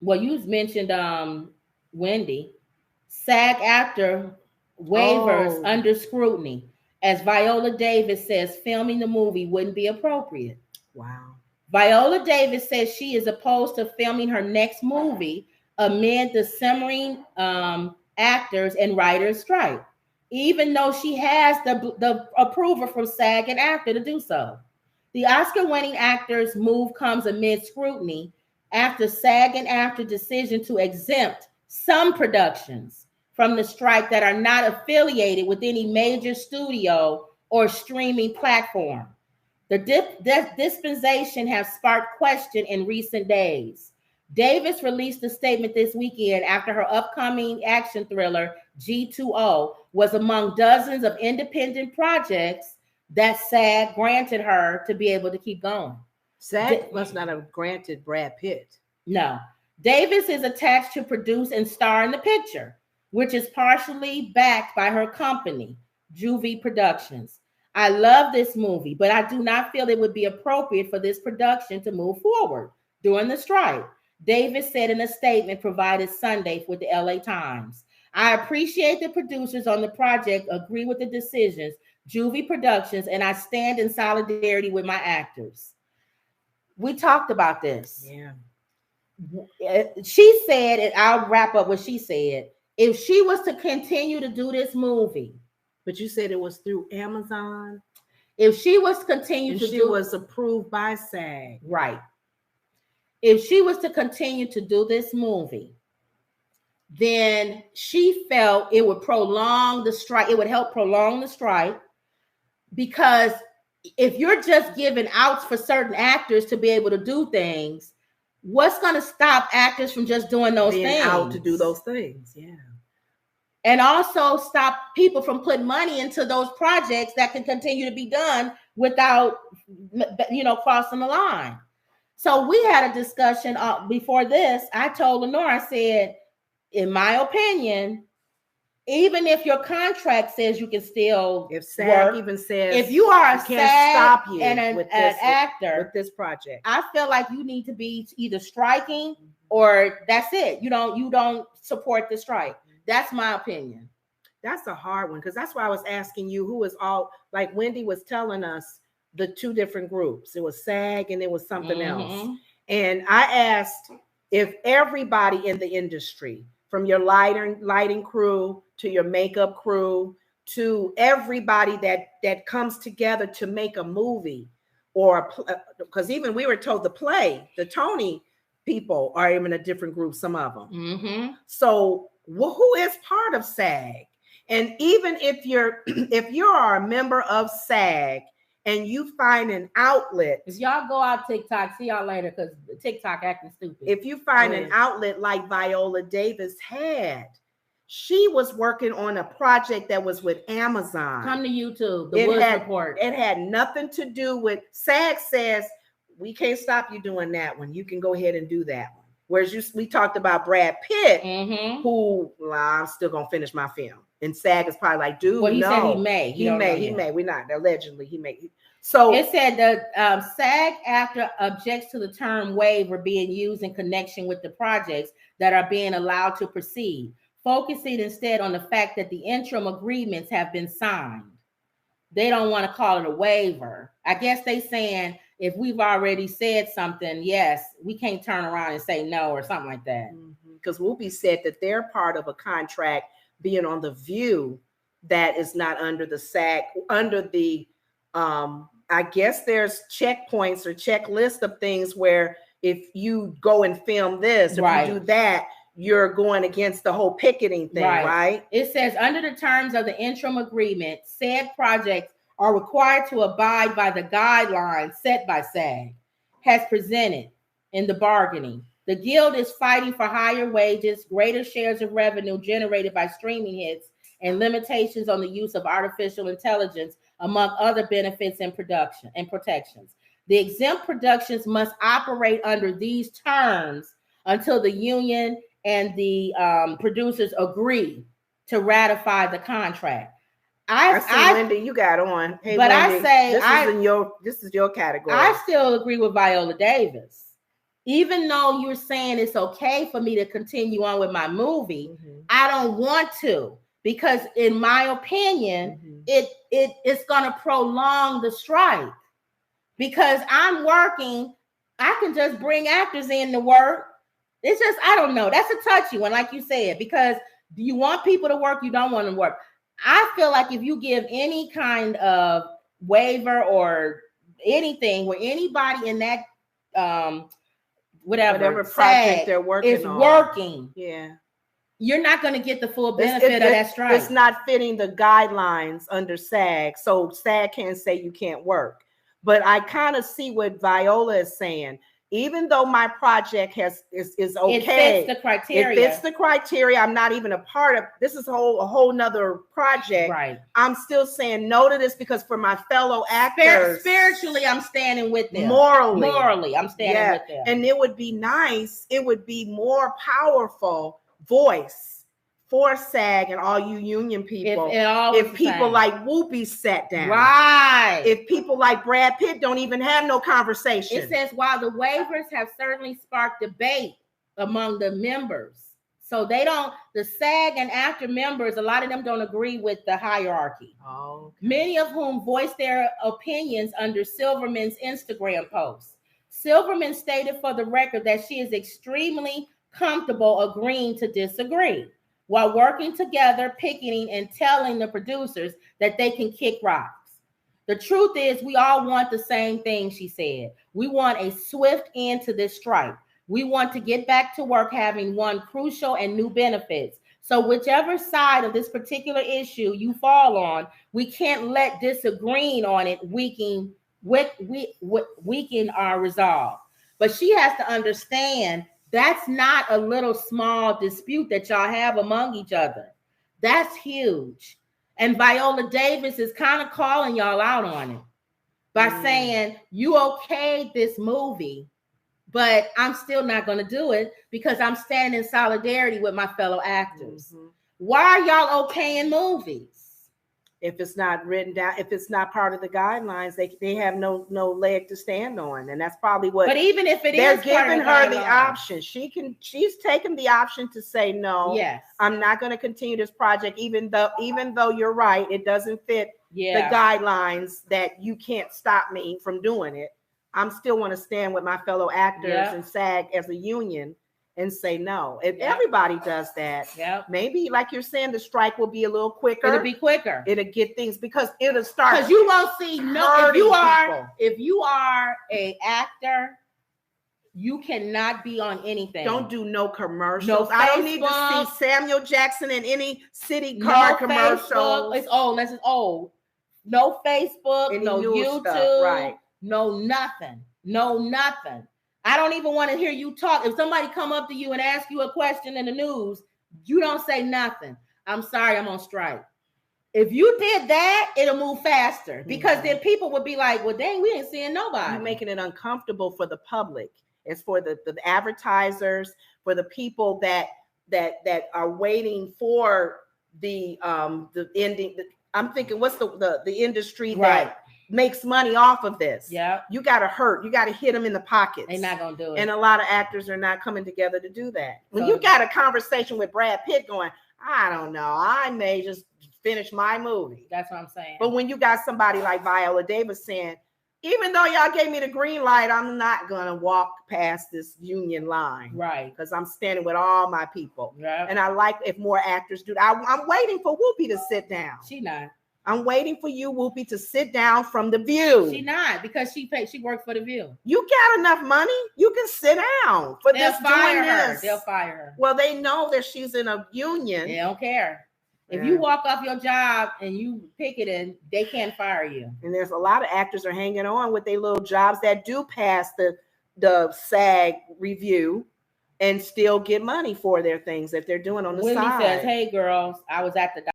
well, you mentioned Wendy. SAG-AFTRA waivers under scrutiny, as Viola Davis says filming the movie wouldn't be appropriate. Wow. Viola Davis says she is opposed to filming her next movie amid the simmering actors and writers strike, even though she has the approval from SAG and AFTRA to do so. The Oscar-winning actor's move comes amid scrutiny after SAG and AFTRA decision to exempt some productions from the strike that are not affiliated with any major studio or streaming platform. The dispensation has sparked question in recent days. Davis released a statement this weekend after her upcoming action thriller, G20, was among dozens of independent projects that SAG granted her to be able to keep going. SAG must not have granted Brad Pitt. No. Davis is attached to produce and star in the picture, which is partially backed by her company, Juvie Productions. I love this movie, but I do not feel it would be appropriate for this production to move forward during the strike, Davis said in a statement provided Sunday with the LA Times. I appreciate the producers on the project agree with the decisions, Juvie Productions, and I stand in solidarity with my actors. We talked about this. Yeah. She said, and I'll wrap up what she said. If she was to continue to do this movie, but you said it was through Amazon. If she was to continue and to she was approved by SAG, right? If she was to continue to do this movie, then she felt it would prolong the strike. It would help prolong the strike, because if you're just giving outs for certain actors to be able to do things, what's going to stop actors from just doing those things? Out to do those things, yeah. And also stop people from putting money into those projects that can continue to be done without, crossing the line. So we had a discussion before this. I told Lenore, I said, in my opinion, even if your contract says you can still, if SAG even says, if you are a SAG stop you and an actor with this project, I feel like you need to be either striking or that's it. You don't support the strike. That's my opinion. That's a hard one, because that's why I was asking you who was all, like Wendy was telling us the two different groups. It was SAG and it was something else. And I asked if everybody in the industry, from your lighting crew to your makeup crew to everybody that comes together to make a movie, or because even we were told the Tony people are even a different group, some of them. So who is part of SAG? And even if you are a member of SAG and you find an outlet, if y'all go out TikTok, see y'all later, because TikTok acting stupid. If you find an outlet like Viola Davis had, she was working on a project that was with Amazon. Come to YouTube, the Woods Report. It had nothing to do with, SAG says, we can't stop you doing that one. You can go ahead and do that one. Whereas we talked about Brad Pitt, who, I'm still going to finish my film. And SAG is probably like, dude, well, he no. said he may. He may. We're not. Allegedly, he may. So it said that SAG-AFTRA objects to the term waiver being used in connection with the projects that are being allowed to proceed, focusing instead on the fact that the interim agreements have been signed. They don't want to call it a waiver. I guess they saying if we've already said something, yes, we can't turn around and say no or something like that. Because Whoopi said that they're part of a contract being on The View that is not under the SAG, under the, I guess there's checkpoints or checklist of things where if you go and film this, if you do that, you're going against the whole picketing thing, right? It says under the terms of the interim agreement, said projects are required to abide by the guidelines set by SAG, has presented in the bargaining. The Guild is fighting for higher wages, greater shares of revenue generated by streaming hits, and limitations on the use of artificial intelligence, among other benefits and production and protections. The exempt productions must operate under these terms until the union and the producers agree to ratify the contract. I see, Wendy, you got on. Hey, but Wendy, I say this is your category. I still agree with Viola Davis. even though you're saying it's okay for me to continue on with my movie, I don't want to, because in my opinion, it's going to prolong the strike, because I'm working. I can just bring actors in to work. It's just, I don't know. That's a touchy one, like you said, because do you want people to work? You don't want them to work. I feel like if you give any kind of waiver or anything where anybody in that whatever project they're working is working, you're not going to get the full benefit of that strike. It's not fitting the guidelines under SAG, so SAG can't say you can't work. But I kind of see what Viola is saying. Even though my project is okay, it fits the criteria. It fits the criteria. I'm not even a part of this. Is a whole nother project. Right. I'm still saying no to this, because for my fellow actors, spiritually, I'm standing with them. Morally, I'm standing with them. And it would be nice. It would be more powerful voice for SAG and all you union people. If people like Whoopi sat down. Right. If people like Brad Pitt don't even have no conversation. It says, while the waivers have certainly sparked debate among the members, so the SAG and AFTRA members, a lot of them don't agree with the hierarchy. Okay. Many of whom voiced their opinions under Silverman's Instagram posts. Silverman stated for the record that she is extremely comfortable agreeing to disagree, while working together, picketing, and telling the producers that they can kick rocks. The truth is, we all want the same thing, she said. We want a swift end to this strike. We want to get back to work having won crucial and new benefits. So whichever side of this particular issue you fall on, we can't let disagreeing on it weaken our resolve. But she has to understand that's not a little small dispute that y'all have among each other. That's huge. And Viola Davis is kind of calling y'all out on it by saying, you okayed this movie, but I'm still not going to do it because I'm standing in solidarity with my fellow actors. Why are y'all okaying movies? If it's not written down, if it's not part of the guidelines, they have no leg to stand on, and that's probably what. But even if they're giving her the option, she's taken the option to say no. Yes, I'm not going to continue this project, even though you're right, it doesn't fit the guidelines that you can't stop me from doing it. I'm still want to stand with my fellow actors and SAG as a union and say no. If everybody does that, maybe like you're saying, the strike will be a little quicker. It'll be quicker. It'll get things, because it'll start. Because you won't see if you are a actor, you cannot be on anything. Don't do no commercials. I don't need to see Samuel Jackson in any city car commercials. It's old. This is old. No Facebook, no YouTube, stuff, right? No nothing. No nothing. I don't even want to hear you talk. If somebody come up to you and ask you a question in the news, you don't say nothing. I'm sorry, I'm on strike. If you did that, it'll move faster, because then people would be like, well, dang, we ain't seeing nobody. You're making it uncomfortable for the public. It's for the advertisers, for the people that are waiting for the ending. I'm thinking, what's the industry that makes money off of this? Yeah, you got to hurt. You got to hit them in the pockets. They're not gonna do it. And a lot of actors are not coming together to do that. When you got a conversation with Brad Pitt going, I don't know, I may just finish my movie. That's what I'm saying. But when you got somebody like Viola Davis saying, even though y'all gave me the green light, I'm not gonna walk past this union line, right? Because I'm standing with all my people. Yeah. And I like if more actors do that. I'm waiting for Whoopi to sit down. She not. I'm waiting for you, Whoopi, to sit down from The View. She not, because she worked for The View. You got enough money. You can sit down for They'll this. Fire her. This. They'll fire her. Well, they know that she's in a union. They don't care. If you walk off your job and you pick it in, they can't fire you. And there's a lot of actors are hanging on with their little jobs that do pass the SAG review and still get money for their things that they're doing on the side. Wendy says, hey, girls, I was at the